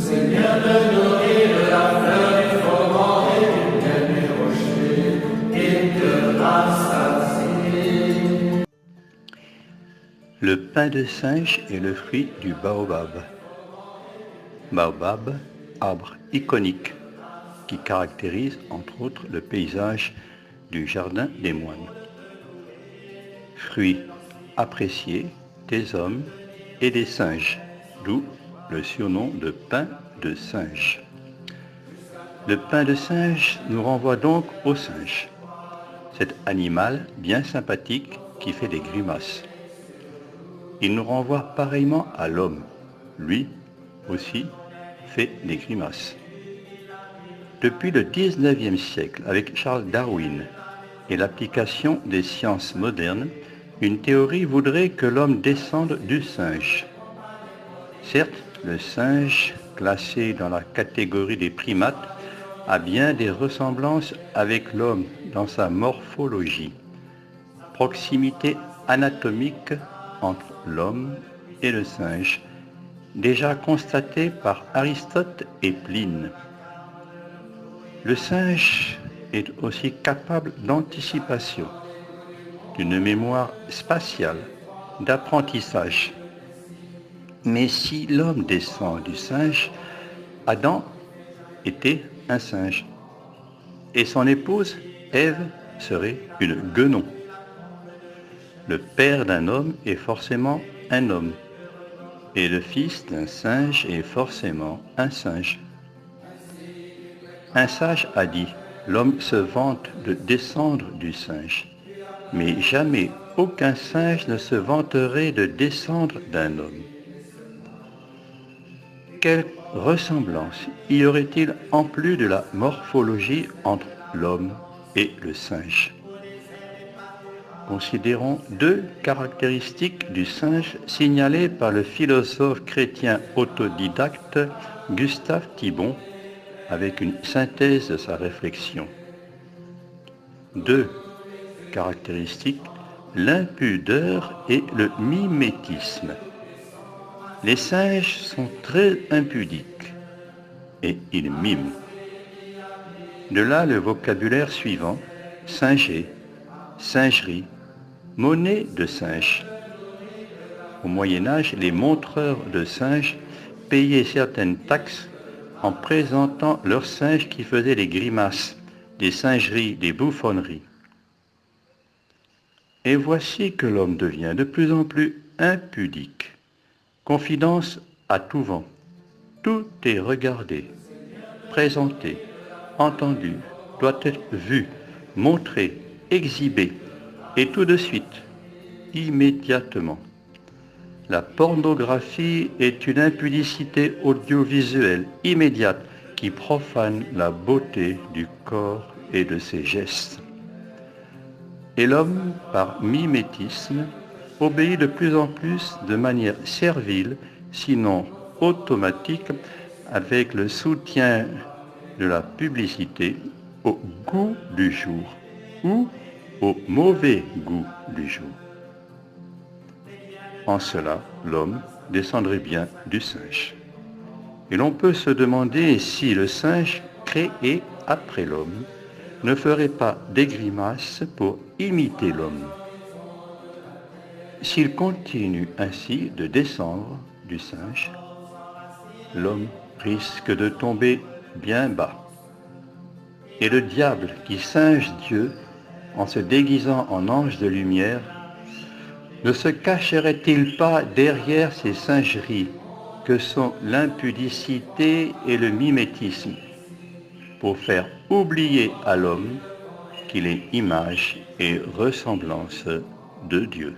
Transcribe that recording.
Seigneur de nourrir de la fleur du froment et du miel des rochers, et de rassasier. Le pain de singe est le fruit du baobab. Baobab, arbre iconique qui caractérise entre autres le paysage du jardin des moines. Fruit apprécié des hommes et des singes, d'où le surnom de pain de singe. Le pain de singe nous renvoie donc au singe, cet animal bien sympathique qui fait des grimaces. Il nous renvoie pareillement à l'homme, lui aussi fait des grimaces. Depuis le XIXe siècle, avec Charles Darwin et l'application des sciences modernes, une théorie voudrait que l'homme descende du singe. Certes, le singe, classé dans la catégorie des primates, a bien des ressemblances avec l'homme dans sa morphologie. Proximité anatomique entre l'homme et le singe, déjà constatée par Aristote et Pline. Le singe est aussi capable d'anticipation, d'une mémoire spatiale, d'apprentissage. Mais si l'homme descend du singe, Adam était un singe, et son épouse, Ève, serait une guenon. Le père d'un homme est forcément un homme, et le fils d'un singe est forcément un singe. Un sage a dit, l'homme se vante de descendre du singe, mais jamais aucun singe ne se vanterait de descendre d'un homme. Quelle ressemblance y aurait-il en plus de la morphologie entre l'homme et le singe? Considérons deux caractéristiques du singe signalées par le philosophe chrétien autodidacte Gustave Thibon avec une synthèse de sa réflexion. Deux caractéristiques, l'impudeur et le mimétisme. Les singes sont très impudiques et ils miment. De là le vocabulaire suivant, singer, singerie, monnaie de singe. Au Moyen-Âge, les montreurs de singes payaient certaines taxes en présentant leurs singes qui faisaient des grimaces, des singeries, des bouffonneries. Et voici que l'homme devient de plus en plus impudique. Confidence à tout vent. Tout est regardé, présenté, entendu, doit être vu, montré, exhibé, et tout de suite, immédiatement. La pornographie est une impudicité audiovisuelle immédiate qui profane la beauté du corps et de ses gestes. Et l'homme, par mimétisme, obéit de plus en plus de manière servile, sinon automatique, avec le soutien de la publicité, au goût du jour ou au mauvais goût du jour. En cela, l'homme descendrait bien du singe. Et l'on peut se demander si le singe, créé après l'homme, ne ferait pas des grimaces pour imiter l'homme. S'il continue ainsi de descendre du singe, l'homme risque de tomber bien bas. Et le diable qui singe Dieu en se déguisant en ange de lumière, ne se cacherait-il pas derrière ces singeries que sont l'impudicité et le mimétisme pour faire oublier à l'homme qu'il est image et ressemblance de Dieu?